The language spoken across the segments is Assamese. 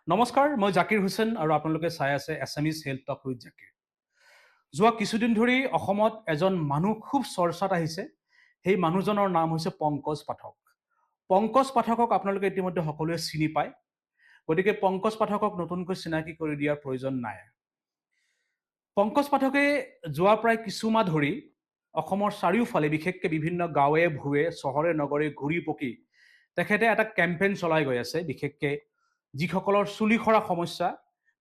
নমস্কাৰ, মই জাকিৰ হুছেইন আৰু আপোনালোকে চাই আছে Assamese health talk with Zakir. যোৱা কিছুদিন ধৰি অসমত এজন মানুহ খুব চৰ্চাত আহিছে। সেই মানুহজনৰ নাম হৈছে পংকজ পাঠক। পংকজ পাঠকক আপোনালোকে ইতিমধ্যে সকলোৱে চিনি পায়। গতিকে পংকজ পাঠকক নতুনকৈ চিনাকি কৰি দিয়াৰ প্ৰয়োজন নাই। পংকজ পাঠকে যোৱা প্ৰায় কিছুমাহ ধৰি অসমৰ চাৰিওফালে বিশেষকৈ বিভিন্ন গাঁৱে ভূঞে চহৰে নগৰে ঘূৰি পকি তেখেতে এটা কেম্পেইন চলাই গৈ আছে। বিশেষকৈ যিসকলৰ চুলি সৰা সমস্যা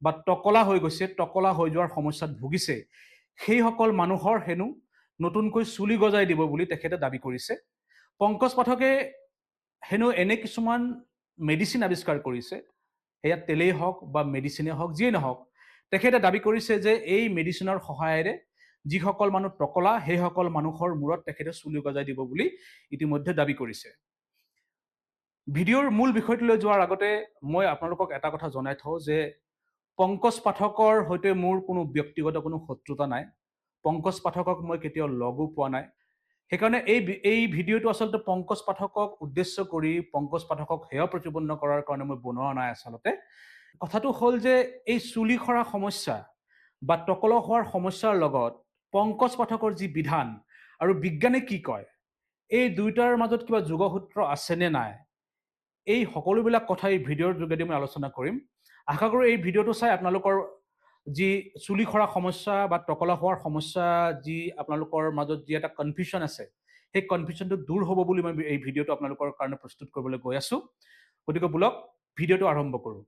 বা টকলা হৈ গৈছে, টকলা হৈ যোৱাৰ সমস্যাত ভুগিছে, সেইসকল মানুহৰ হেনো নতুনকৈ চুলি গজাই দিব বুলি তেখেতে দাবী কৰিছে। পংকজ পাঠকে হেনো এনে কিছুমান মেডিচিন আৱিষ্কাৰ কৰিছে, সেয়া তেলেই হওক বা মেডিচিনেই হওক, যিয়েই নহওক, তেখেতে দাবী কৰিছে যে এই মেডিচিনৰ সহায়েৰে যিসকল মানুহ টকলা সেইসকল মানুহৰ মূৰত তেখেতে চুলি গজাই দিব বুলি ইতিমধ্যে দাবী কৰিছে। ভিডিঅ'ৰ মূল বিষয়টোলৈ যোৱাৰ আগতে মই আপোনালোকক এটা কথা জনাই থওঁ যে পংকজ পাঠকৰ সৈতে মোৰ কোনো ব্যক্তিগত কোনো শত্ৰুতা নাই। পংকজ পাঠকক মই কেতিয়াও লগো পোৱা নাই। সেইকাৰণে এই ভিডিঅ'টো আচলতে পংকজ পাঠকক উদ্দেশ্য কৰি পংকজ পাঠকক হেয় প্ৰতিপন্ন কৰাৰ কাৰণে মই বনোৱা নাই। আচলতে কথাটো হ'ল যে এই চুলি সৰা সমস্যা বা টকলা হোৱাৰ সমস্যাৰ লগত পংকজ পাঠকৰ যি বিধান আৰু বিজ্ঞানে কি কয়, এই দুয়োটাৰ মাজত কিবা যোগসূত্ৰ আছেনে নাই, এই সকলোবিলাক কথা এই ভিডিঅ'ৰ যোগেদি মই আলোচনা কৰিম। আশা কৰোঁ এই ভিডিঅ'টো চাই আপোনালোকৰ যি চুলি সৰা সমস্যা বা টকলা হোৱাৰ সমস্যা, যি আপোনালোকৰ মাজত যি এটা কনফিউশ্যন আছে, সেই কনফিউশ্যনটো দূৰ হ'ব বুলি মই এই ভিডিঅ'টো আপোনালোকৰ কাৰণে প্ৰস্তুত কৰিবলৈ গৈ আছোঁ। গতিকে বলক ভিডিঅ'টো আৰম্ভ কৰোঁ।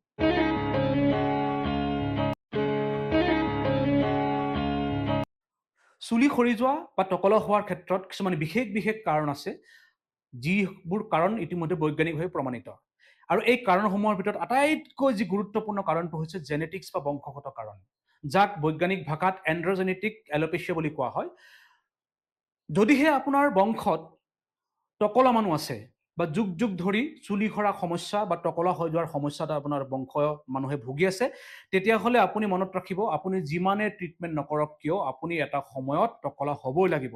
চুলি সৰি যোৱা বা টকলা হোৱাৰ ক্ষেত্ৰত কিছুমান বিশেষ কাৰণ আছে, যিবোৰ কাৰণ ইতিমধ্যে বৈজ্ঞানিকভাৱে প্ৰমাণিত। আৰু এই কাৰণসমূহৰ ভিতৰত আটাইতকৈ যি গুৰুত্বপূৰ্ণ কাৰণটো হৈছে জেনেটিক্স বা বংশগত কাৰণ, যাক বৈজ্ঞানিক ভাষাত এণ্ড্ৰজেনেটিক এল'পেচিয়া বুলি কোৱা হয়। যদিহে আপোনাৰ বংশত টকলা মানুহ আছে বা যুগ যুগ ধৰি চুলি সৰা সমস্যা বা টকলা হৈ যোৱাৰ সমস্যাত আপোনাৰ বংশ মানুহে ভুগি আছে, তেতিয়াহ'লে আপুনি মনত ৰাখিব, আপুনি যিমানে ট্ৰিটমেণ্ট নকৰক কিয় আপুনি এটা সময়ত টকলা হ'বই লাগিব।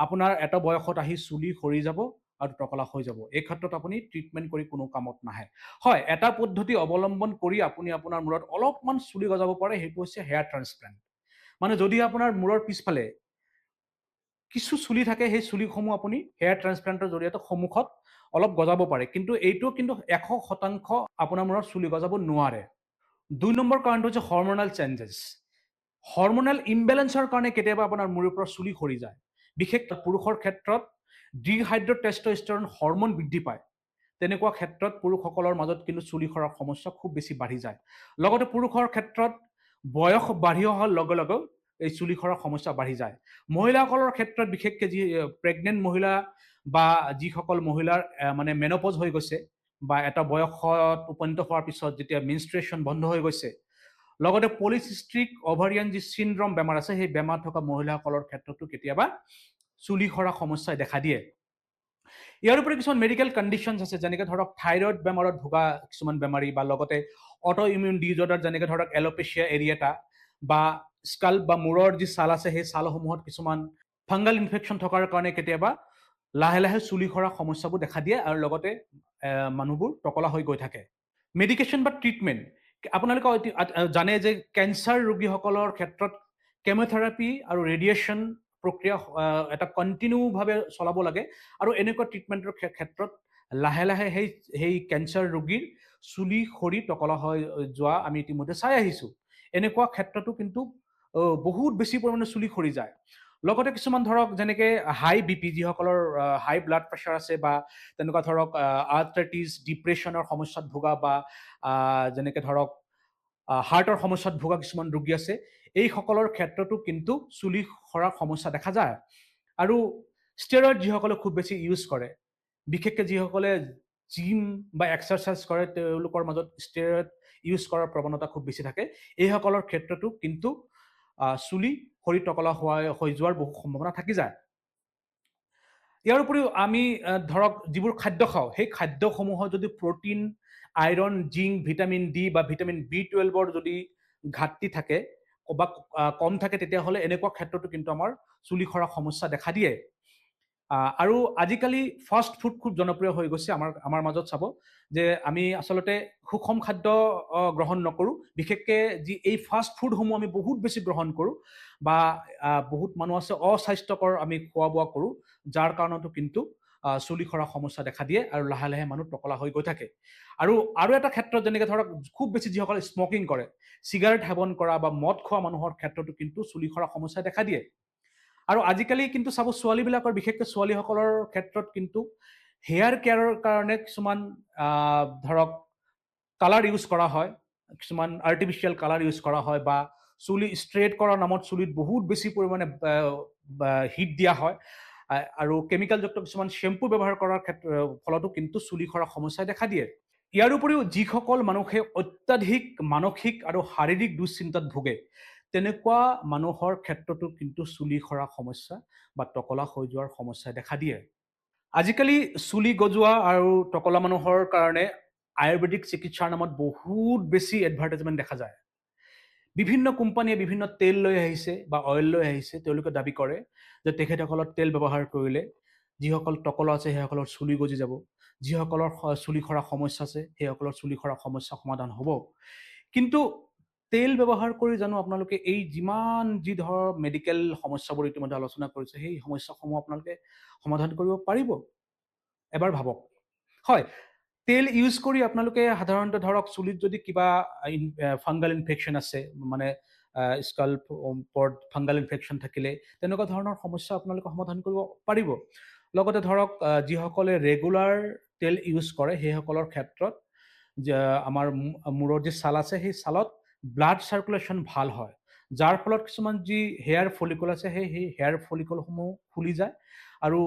আপোনাৰ এটা বয়সত আহি চুলি সৰি যাব আৰু টকলা হৈ যাব। এই ক্ষেত্ৰত আপুনি ট্ৰিটমেণ্ট কৰি কোনো কামত নাহে। হয়, এটা পদ্ধতি অৱলম্বন কৰি আপুনি আপোনাৰ মূৰত অলপমান চুলি গজাব পাৰে, সেইটো হৈছে হেয়াৰ ট্ৰান্সপ্লাণ্ট। মানে যদি আপোনাৰ মূৰৰ পিছফালে কিছু চুলি থাকে, সেই চুলিসমূহ আপুনি হেয়াৰ ট্ৰান্সপ্লাণ্টৰ জৰিয়তে সন্মুখত অলপ গজাব পাৰে, কিন্তু এইটো কিন্তু 100% আপোনাৰ মূৰত চুলি গজাব নোৱাৰে। 2 নম্বৰ কাৰণটো হৈছে হৰম'নেল চেঞ্জেছ। হৰম'নেল ইমবেলেঞ্চৰ কাৰণে কেতিয়াবা আপোনাৰ মূৰৰ পৰা চুলি সৰি যায়। বিশেষকৈ পুৰুষৰ ক্ষেত্ৰত ডিহাইড্ৰটেষ্টষ্টেৰন হৰম'ন বৃদ্ধি পায়। তেনেকুৱা ক্ষেত্ৰত পুৰুষসকলৰ মাজত কিন্তু চুলি সৰাৰ সমস্যা খুব বেছি বাঢ়ি যায়। লগতে পুৰুষৰ ক্ষেত্ৰত বয়স বাঢ়ি অহাৰ লগে লগে এই চুলি সৰাৰ সমস্যা বাঢ়ি যায়। মহিলাসকলৰ ক্ষেত্ৰত বিশেষকৈ যি প্ৰেগনেণ্ট মহিলা বা যিসকল মহিলাৰ মানে মেন'পজ হৈ গৈছে বা এটা বয়সত উপনীত হোৱাৰ পিছত যেতিয়া মেনষ্ট্ৰুৱেশ্যন বন্ধ হৈ গৈছে, লগতে পলিচিষ্টিক অভাৰিয়ান যি চিনড্ৰম বেমাৰ আছে, সেই বেমাৰ থকা মহিলাসকলৰ ক্ষেত্ৰতো কেতিয়াবা চুলি সৰা সমস্যাই দেখা দিয়ে। ইয়াৰ উপৰি কিছুমান মেডিকেল কণ্ডিশ্যনছ আছে, যেনেকৈ ধৰক থাইৰয়ড বেমাৰত ভোগা কিছুমান বেমাৰী, বা লগতে অটো ইমিউন ডিজঅৰ্ডাৰ যেনেকৈ ধৰক এল'পেচিয়া এৰিয়েটা, বা স্কাল্প বা মূৰৰ যি ছাল আছে সেই ছালসমূহত কিছুমান ফাংগাল ইনফেকশ্যন থকাৰ কাৰণে কেতিয়াবা লাহে লাহে চুলি সৰা সমস্যাবোৰ দেখা দিয়ে আৰু লগতে মানুহবোৰ টকলা হৈ গৈ থাকে। মেডিকেশ্যন বা ট্ৰিটমেণ্ট, আপোনালোকে জানে যে কেঞ্চাৰ ৰোগীসকলৰ ক্ষেত্ৰত কেম'থেৰাপি আৰু ৰেডিয়েশ্যন প্ৰক্ৰিয়া এটা কণ্টিনিউভাৱে চলাব লাগে, আৰু এনেকুৱা ট্ৰিটমেণ্টৰ ক্ষেত্ৰত লাহে লাহে সেই কেঞ্চাৰ ৰোগীৰ চুলি সৰি টকলা হৈ যোৱা আমি ইতিমধ্যে চাই আহিছোঁ। এনেকুৱা ক্ষেত্ৰতো কিন্তু বহুত বেছি পৰিমাণে চুলি সৰি যায়। লগতে কিছুমান ধৰক যেনেকৈ হাই বিপি, যিসকলৰ হাই ব্লাড প্ৰেছাৰ আছে, বা তেনেকুৱা ধৰক আৰ্থ্ৰাইটিছ, ডিপ্ৰেশ্যনৰ সমস্যাত ভোগা, বা যেনেকৈ ধৰক হাৰ্টৰ সমস্যাত ভোগা কিছুমান ৰোগী আছে, এইসকলৰ ক্ষেত্ৰতো কিন্তু চুলি সৰাৰ সমস্যা দেখা যায়। আৰু ষ্টেৰইড যিসকলে খুব বেছি ইউজ কৰে, বিশেষকৈ যিসকলে জিম বা এক্সাৰচাইজ কৰে, তেওঁলোকৰ মাজত ষ্টেৰইড ইউজ কৰাৰ প্ৰৱণতা খুব বেছি থাকে। এইসকলৰ ক্ষেত্ৰতো কিন্তু চুলি সৰি টকলা হৈ যোৱাৰ বহু সম্ভাৱনা থাকি যায়। ইয়াৰ উপৰিও আমি ধৰক যিবোৰ খাদ্য খাওঁ, সেই খাদ্যসমূহত যদি protein, iron, zinc, vitamin D বা ভিটামিন B12ৰ যদি ঘাটতি থাকে বা কম থাকে, তেতিয়াহ'লে এনেকুৱা ক্ষেত্ৰতো কিন্তু আমাৰ চুলি সৰা সমস্যা দেখা দিয়ে। আৰু আজিকালি ফাষ্ট ফুড খুব জনপ্ৰিয় হৈ গৈছে আমাৰ মাজত। চাব যে আমি আচলতে সুষম খাদ্য গ্ৰহণ নকৰোঁ, বিশেষকৈ যি এই ফাষ্ট ফুডসমূহ আমি বহুত বেছি গ্ৰহণ কৰোঁ, বা বহুত মানুহ আছে অস্বাস্থ্যকৰ আমি খোৱা বোৱা কৰোঁ, যাৰ কাৰণতো কিন্তু চুলি সৰা সমস্যা দেখা দিয়ে আৰু লাহে লাহে মানুহ টকলা হৈ গৈ থাকে। আৰু এটা ক্ষেত্ৰত যেনেকৈ ধৰক খুব বেছি যিসকলে স্মকিং কৰে, চিগাৰেট সেৱন কৰা বা মদ খোৱা মানুহৰ ক্ষেত্ৰতো কিন্তু চুলি সৰা সমস্যাই দেখা দিয়ে। আৰু আজিকালি কিন্তু চাব ছোৱালীবিলাকৰ, বিশেষকৈ ছোৱালীসকলৰ ক্ষেত্ৰত কিন্তু হেয়াৰ কেয়াৰৰ কাৰণে কিছুমান ধৰক কালাৰ ইউজ কৰা হয়, কিছুমান আৰ্টিফিচিয়েল কালাৰ ইউজ কৰা হয়, বা চুলি ষ্ট্ৰেট কৰাৰ নামত চুলিত বহুত বেছি পৰিমাণে হিট দিয়া হয়, আৰু কেমিকেলযুক্ত কিছুমান শ্বেম্পু ব্যৱহাৰ কৰাৰ ফলতো কিন্তু চুলি সৰা সমস্যাই দেখা দিয়ে। ইয়াৰ উপৰিও যিসকল মানুহে অত্যাধিক মানসিক আৰু শাৰীৰিক দুশ্চিন্তাত ভোগে, তেনেকুৱা মানুহৰ ক্ষেত্ৰতো কিন্তু চুলি সৰা সমস্যা বা টকলা হৈ যোৱাৰ সমস্যাই দেখা দিয়ে। আজিকালি চুলি গজোৱা আৰু টকলা মানুহৰ কাৰণে আয়ুৰ্বেদিক চিকিৎসাৰ নামত বহুত বেছি এডভাৰটাইজমেণ্ট দেখা যায়। বিভিন্ন কোম্পানীয়ে বিভিন্ন তেল লৈ আহিছে বা অইল লৈ আহিছে, তেওঁলোকে দাবী কৰে যে তেখেতসকলৰ তেল ব্যৱহাৰ কৰিলে যিসকল টকলা আছে সেইসকলৰ চুলি গজি যাব, যিসকলৰ চুলি সৰা সমস্যা আছে সেইসকলৰ চুলি সৰা সমস্যা সমাধান হ'ব। কিন্তু তেল ব্যৱহাৰ কৰি জানো আপোনালোকে এই যি ধৰক মেডিকেল সমস্যাবোৰ ইতিমধ্যে আলোচনা কৰিছে, সেই সমস্যাসমূহ আপোনালোকে সমাধান কৰিব পাৰিব? এবাৰ ভাবক। হয়, তেল ইউজ কৰি আপোনালোকে সাধাৰণতে ধৰক চুলিত যদি কিবা ফাংগাল ইনফেকশ্যন আছে, মানে স্কাল্পত ফাংগাল ইনফেকশ্যন থাকিলে তেনেকুৱা ধৰণৰ সমস্যা আপোনালোকে সমাধান কৰিব পাৰিব। লগতে ধৰক যিসকলে ৰেগুলাৰ তেল ইউজ কৰে সেইসকলৰ ক্ষেত্ৰত যে আমাৰ মূৰৰ যি ছাল আছে সেই ছালত ব্লাড চাৰ্কুলেশ্যন ভাল হয়, যাৰ ফলত কিছুমান যি হেয়াৰ ফলিকল আছে সেই হেয়াৰ ফলিকলসমূহ ফুলি যায় আৰু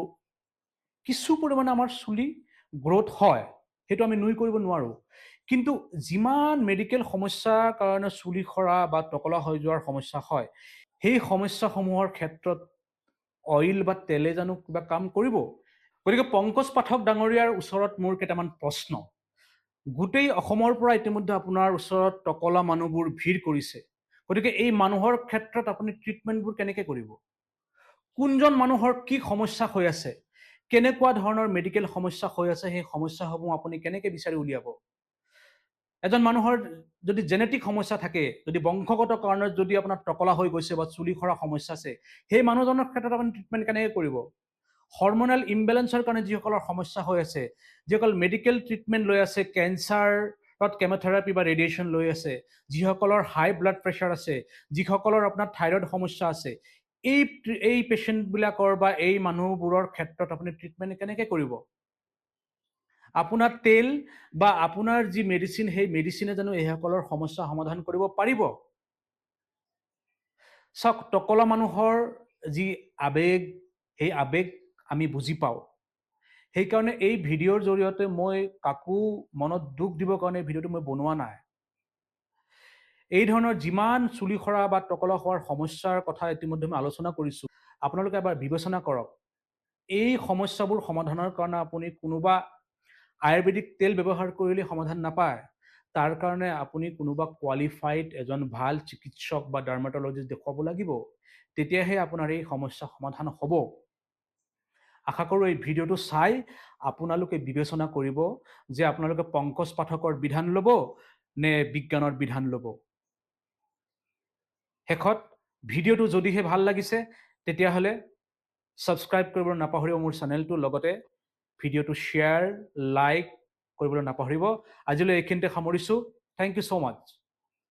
কিছু পৰিমাণে আমাৰ চুলি গ্ৰ'থ হয়, সেইটো আমি নুই কৰিব নোৱাৰোঁ। কিন্তু যিমান মেডিকেল সমস্যাৰ কাৰণে চুলি সৰা বা টকলা হৈ যোৱাৰ সমস্যা হয়, সেই সমস্যাসমূহৰ ক্ষেত্ৰত অইল বা তেলে জানো কিবা কাম কৰিব? গতিকে পংকজ পাঠক ডাঙৰীয়াৰ ওচৰত মোৰ কেইটামান প্ৰশ্ন। গোটেই অসমৰ পৰা ইতিমধ্যে আপোনাৰ ওচৰত টকলা মানুহবোৰ ভিৰ কৰিছে, গতিকে এই মানুহৰ ক্ষেত্ৰত আপুনি ট্ৰিটমেণ্টবোৰ কেনেকৈ কৰিব? কোনজন মানুহৰ কি সমস্যা হৈ আছে, কেনেকুৱা ধৰণৰ মেডিকেল সমস্যা হৈ আছে, সেই সমস্যাসমূহ আপুনি কেনেকৈ বিচাৰি উলিয়াব? এজন মানুহৰ যদি জেনেটিক সমস্যা থাকে, যদি বংশগত কাৰণত যদি আপোনাৰ টকলা হৈ গৈছে বা চুলি সৰা সমস্যা আছে, সেই মানুহজনৰ ক্ষেত্ৰত আপুনি ট্ৰিটমেণ্ট কেনেকৈ কৰিব? হৰমনেল ইমবেলেঞ্চৰ কাৰণে যিসকলৰ সমস্যা হৈ আছে, যিসকল মেডিকেল ট্ৰিটমেণ্ট লৈ আছে, কেঞ্চাৰত কেম'থেৰাপি বা ৰেডিয়েশ্যন লৈ আছে, যিসকলৰ হাই ব্লাড প্ৰেছাৰ আছে, যিসকলৰ আপোনাৰ থাইৰয়ড সমস্যা আছে, এই পেচেণ্টবিলাকৰ বা এই মানুহবোৰৰ ক্ষেত্ৰত আপুনি ট্ৰিটমেণ্ট কেনেকৈ কৰিব? আপোনাৰ তেল বা আপোনাৰ যি মেডিচিন, সেই মেডিচিনে জানো এইসকলৰ সমস্যা সমাধান কৰিব পাৰিব? চাওক, টকলা মানুহৰ যি আৱেগ, সেই আৱেগ আমি বুজি পাওঁ। সেইকাৰণে এই ভিডিঅ'ৰ জৰিয়তে মই কাকো মনত দুখ দিবৰ কাৰণে ভিডিঅ'টো মই বনোৱা নাই। এই ধৰণৰ যিমান চুলি সৰা বা টকলা হোৱাৰ সমস্যাৰ কথা ইতিমধ্যে মই আলোচনা কৰিছোঁ, আপোনালোকে এবাৰ বিবেচনা কৰক। এই সমস্যাবোৰ সমাধানৰ কাৰণে আপুনি কোনোবা আয়ুৰ্বেদিক তেল ব্যৱহাৰ কৰিলে সমাধান নাপায়। তাৰ কাৰণে আপুনি কোনোবা কোৱালিফাইড এজন ভাল চিকিৎসক বা ডাৰ্মাটলজিষ্ট দেখুৱাব লাগিব, তেতিয়াহে আপোনাৰ এই সমস্যা সমাধান হ'ব। আশা কৰোঁ এই ভিডিঅ'টো চাই আপোনালোকে বিবেচনা কৰিব যে আপোনালোকে পংকজ পাঠকৰ বিধান ল'ব নে বিজ্ঞানৰ বিধান ল'ব। শেষত ভিডিঅ'টো যদিহে ভাল লাগিছে তেতিয়াহ'লে ছাবস্ক্ৰাইব কৰিবলৈ নাপাহৰিব মোৰ চেনেলটো, লগতে ভিডিঅ'টো শ্বেয়াৰ, লাইক কৰিবলৈ নাপাহৰিব। আজিলৈ এইখিনিতে সামৰিছোঁ। Thank you so' much.